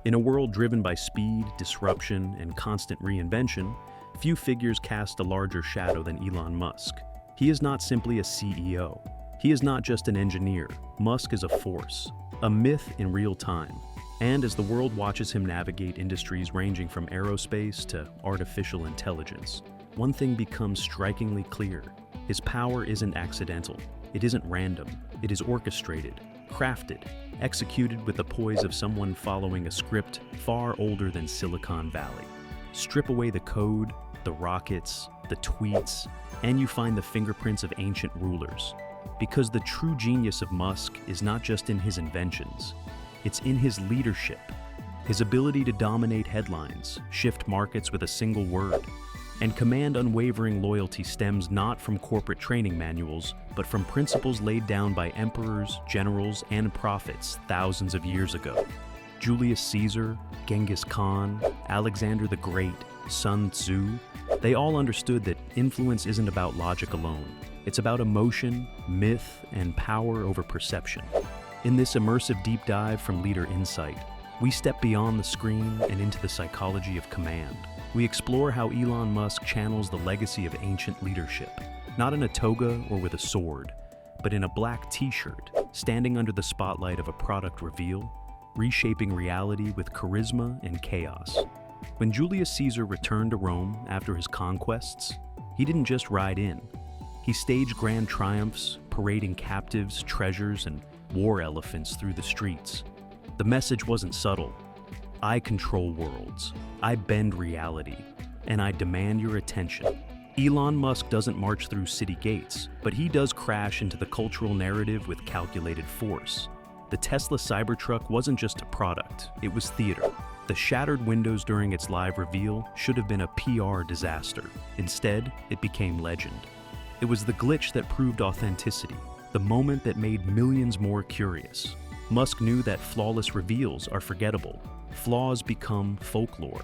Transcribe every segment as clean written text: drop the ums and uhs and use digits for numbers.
In a world driven by speed, disruption, and constant reinvention, few figures cast a larger shadow than Elon Musk. He is not simply a CEO. He is not just an engineer. Musk is a force, a myth in real time. And as the world watches him navigate industries ranging from aerospace to artificial intelligence, one thing becomes strikingly clear. His power isn't accidental. It isn't random. It is orchestrated, crafted, executed with the poise of someone following a script far older than Silicon Valley. Strip away the code, the rockets, the tweets, and you find the fingerprints of ancient rulers. Because the true genius of Musk is not just in his inventions, it's in his leadership, his ability to dominate headlines, shift markets with a single word, and command unwavering loyalty stems not from corporate training manuals, but from principles laid down by emperors, generals, and prophets thousands of years ago. Julius Caesar, Genghis Khan, Alexander the Great, Sun Tzu, they all understood that influence isn't about logic alone. It's about emotion, myth, and power over perception. In this immersive deep dive from Leader Insight, we step beyond the screen and into the psychology of command. We explore how Elon Musk channels the legacy of ancient leadership, not in a toga or with a sword, but in a black t-shirt, standing under the spotlight of a product reveal, reshaping reality with charisma and chaos. When Julius Caesar returned to Rome after his conquests, he didn't just ride in. He staged grand triumphs, parading captives, treasures, and war elephants through the streets. The message wasn't subtle. I control worlds, I bend reality, and I demand your attention. Elon Musk doesn't march through city gates, but he does crash into the cultural narrative with calculated force. The Tesla Cybertruck wasn't just a product, it was theater. The shattered windows during its live reveal should have been a PR disaster. Instead, it became legend. It was the glitch that proved authenticity, the moment that made millions more curious. Musk knew that flawless reveals are forgettable. Flaws become folklore.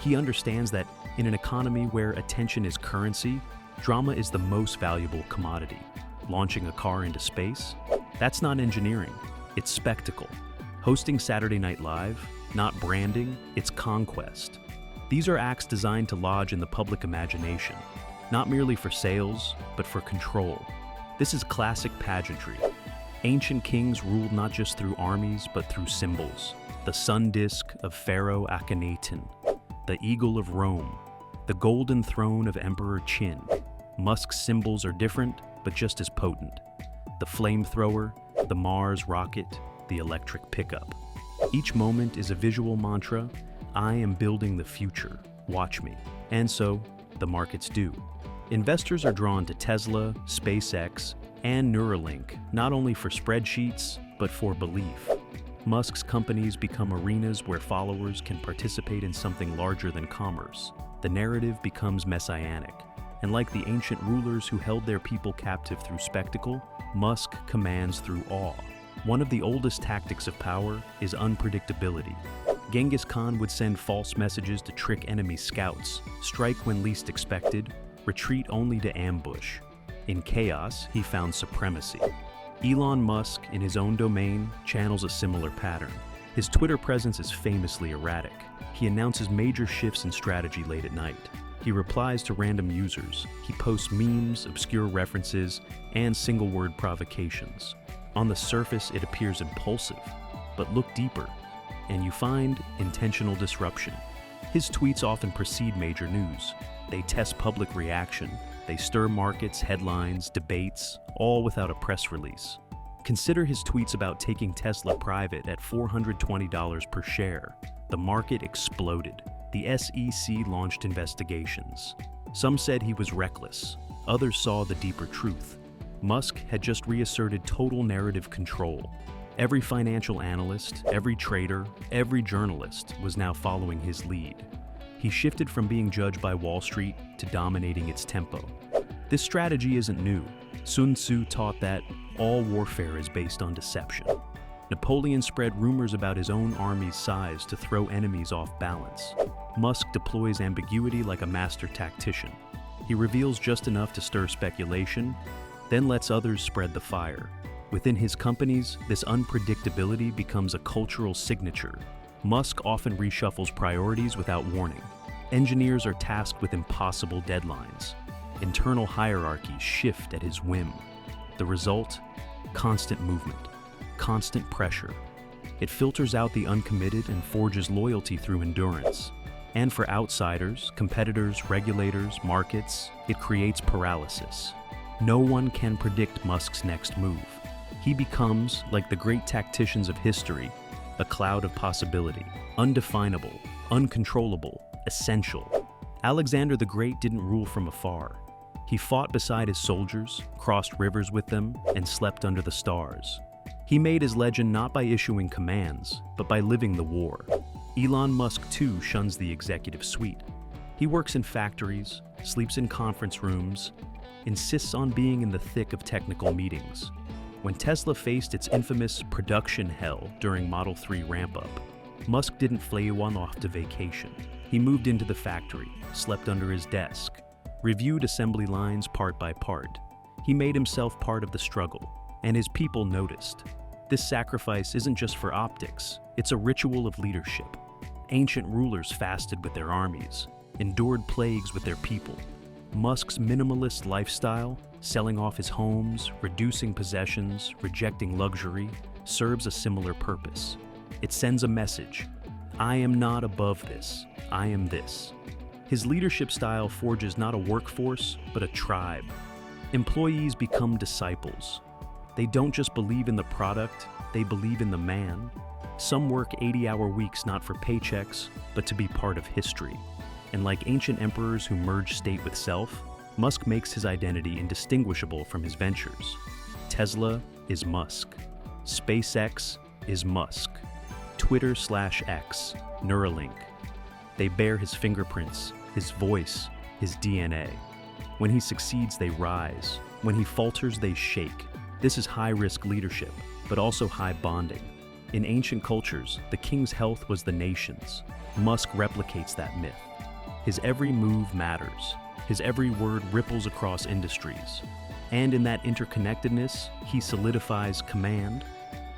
He understands that in an economy where attention is currency, drama is the most valuable commodity. Launching a car into space? That's not engineering, it's spectacle. Hosting Saturday Night Live? Not branding, it's conquest. These are acts designed to lodge in the public imagination, not merely for sales, but for control. This is classic pageantry. Ancient kings ruled not just through armies, but through symbols. The sun disk of Pharaoh Akhenaten, the eagle of Rome, the golden throne of Emperor Qin. Musk's symbols are different, but just as potent. The flamethrower, the Mars rocket, the electric pickup. Each moment is a visual mantra. I am building the future. Watch me. And so, the markets do. Investors are drawn to Tesla, SpaceX, and Neuralink, not only for spreadsheets, but for belief. Musk's companies become arenas where followers can participate in something larger than commerce. The narrative becomes messianic, and like the ancient rulers who held their people captive through spectacle, Musk commands through awe. One of the oldest tactics of power is unpredictability. Genghis Khan would send false messages to trick enemy scouts, strike when least expected, retreat only to ambush. In chaos, he found supremacy. Elon Musk, in his own domain, channels a similar pattern. His Twitter presence is famously erratic. He announces major shifts in strategy late at night. He replies to random users. He posts memes, obscure references, and single-word provocations. On the surface, it appears impulsive, but look deeper, and you find intentional disruption. His tweets often precede major news. They test public reaction. They stir markets, headlines, debates, all without a press release. Consider his tweets about taking Tesla private at $420 per share. The market exploded. The SEC launched investigations. Some said he was reckless. Others saw the deeper truth. Musk had just reasserted total narrative control. Every financial analyst, every trader, every journalist was now following his lead. He shifted from being judged by Wall Street to dominating its tempo. This strategy isn't new. Sun Tzu taught that all warfare is based on deception. Napoleon spread rumors about his own army's size to throw enemies off balance. Musk deploys ambiguity like a master tactician. He reveals just enough to stir speculation, then lets others spread the fire. Within his companies, this unpredictability becomes a cultural signature. Musk often reshuffles priorities without warning. Engineers are tasked with impossible deadlines. Internal hierarchies shift at his whim. The result? Constant movement, constant pressure. It filters out the uncommitted and forges loyalty through endurance. And for outsiders, competitors, regulators, markets, it creates paralysis. No one can predict Musk's next move. He becomes, like the great tacticians of history, a cloud of possibility, undefinable, uncontrollable, essential. Alexander the Great didn't rule from afar. He fought beside his soldiers, crossed rivers with them, and slept under the stars. He made his legend not by issuing commands, but by living the war. Elon Musk too shuns the executive suite. He works in factories, sleeps in conference rooms, insists on being in the thick of technical meetings. When Tesla faced its infamous production hell during Model 3 ramp-up, Musk didn't fly one off to vacation. He moved into the factory, slept under his desk, reviewed assembly lines part by part. He made himself part of the struggle, and his people noticed. This sacrifice isn't just for optics, it's a ritual of leadership. Ancient rulers fasted with their armies, endured plagues with their people. Musk's minimalist lifestyle, selling off his homes, reducing possessions, rejecting luxury, serves a similar purpose. It sends a message: I am not above this, I am this. His leadership style forges not a workforce, but a tribe. Employees become disciples. They don't just believe in the product, they believe in the man. Some work 80-hour weeks not for paychecks, but to be part of history. And like ancient emperors who merged state with self, Musk makes his identity indistinguishable from his ventures. Tesla is Musk. SpaceX is Musk. Twitter/X, Neuralink. They bear his fingerprints, his voice, his DNA. When he succeeds, they rise. When he falters, they shake. This is high-risk leadership, but also high bonding. In ancient cultures, the king's health was the nation's. Musk replicates that myth. His every move matters. His every word ripples across industries. And in that interconnectedness, he solidifies command.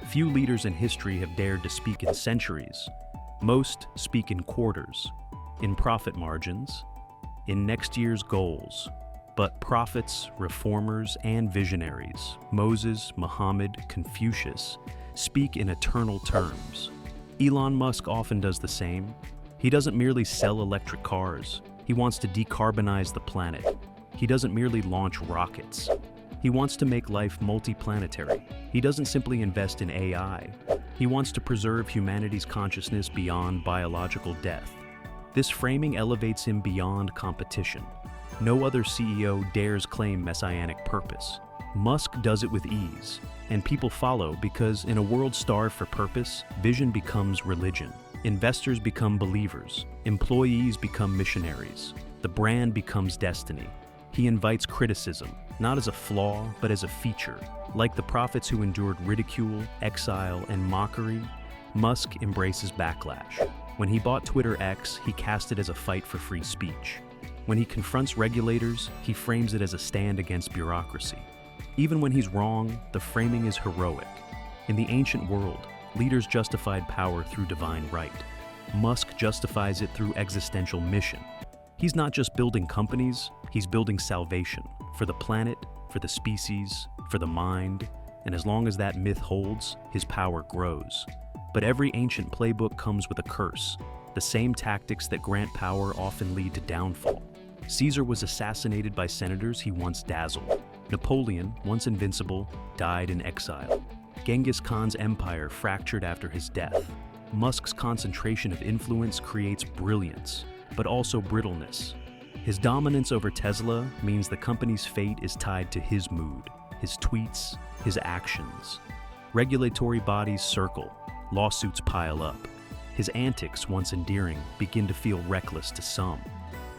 Few leaders in history have dared to speak in centuries. Most speak in quarters, in profit margins, in next year's goals. But prophets, reformers, and visionaries, Moses, Muhammad, Confucius, speak in eternal terms. Elon Musk often does the same. He doesn't merely sell electric cars. He wants to decarbonize the planet. He doesn't merely launch rockets. He wants to make life multiplanetary. He doesn't simply invest in AI. He wants to preserve humanity's consciousness beyond biological death. This framing elevates him beyond competition. No other CEO dares claim messianic purpose. Musk does it with ease, and people follow because in a world starved for purpose, vision becomes religion. Investors become believers. Employees become missionaries. The brand becomes destiny. He invites criticism, not as a flaw, but as a feature. Like the prophets who endured ridicule, exile, and mockery, Musk embraces backlash. When he bought Twitter X, he cast it as a fight for free speech. When he confronts regulators, he frames it as a stand against bureaucracy. Even when he's wrong, the framing is heroic. In the ancient world, leaders justified power through divine right. Musk justifies it through existential mission. He's not just building companies, he's building salvation for the planet, for the species, for the mind, and as long as that myth holds, his power grows. But every ancient playbook comes with a curse. The same tactics that grant power often lead to downfall. Caesar was assassinated by senators he once dazzled. Napoleon, once invincible, died in exile. Genghis Khan's empire fractured after his death. Musk's concentration of influence creates brilliance, but also brittleness. His dominance over Tesla means the company's fate is tied to his mood, his tweets, his actions. Regulatory bodies circle, lawsuits pile up. His antics, once endearing, begin to feel reckless to some.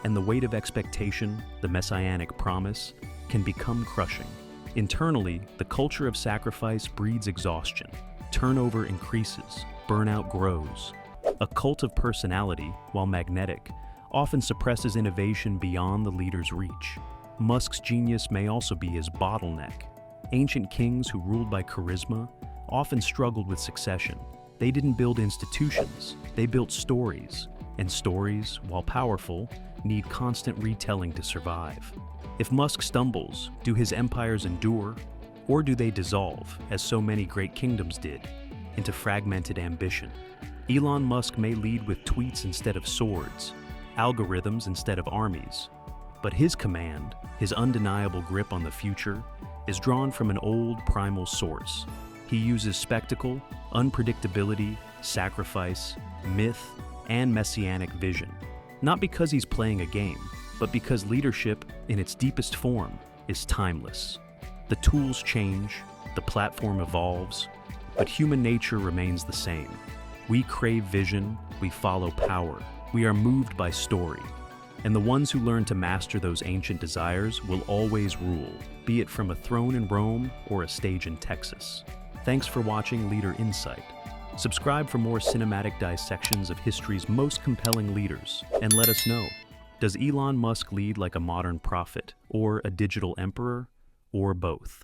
And the weight of expectation, the messianic promise, can become crushing. Internally, the culture of sacrifice breeds exhaustion. Turnover increases, burnout grows. A cult of personality, while magnetic, often suppresses innovation beyond the leader's reach. Musk's genius may also be his bottleneck. Ancient kings who ruled by charisma often struggled with succession. They didn't build institutions, they built stories. And stories, while powerful, need constant retelling to survive. If Musk stumbles, do his empires endure? Or do they dissolve, as so many great kingdoms did, into fragmented ambition? Elon Musk may lead with tweets instead of swords, algorithms instead of armies. But his command, his undeniable grip on the future, is drawn from an old primal source. He uses spectacle, unpredictability, sacrifice, myth, and messianic vision. Not because he's playing a game, but because leadership, in its deepest form, is timeless. The tools change, the platform evolves, but human nature remains the same. We crave vision, we follow power, we are moved by story. And the ones who learn to master those ancient desires will always rule, be it from a throne in Rome or a stage in Texas. Thanks for watching Leader Insight. Subscribe for more cinematic dissections of history's most compelling leaders, and let us know, does Elon Musk lead like a modern prophet, or a digital emperor, or both?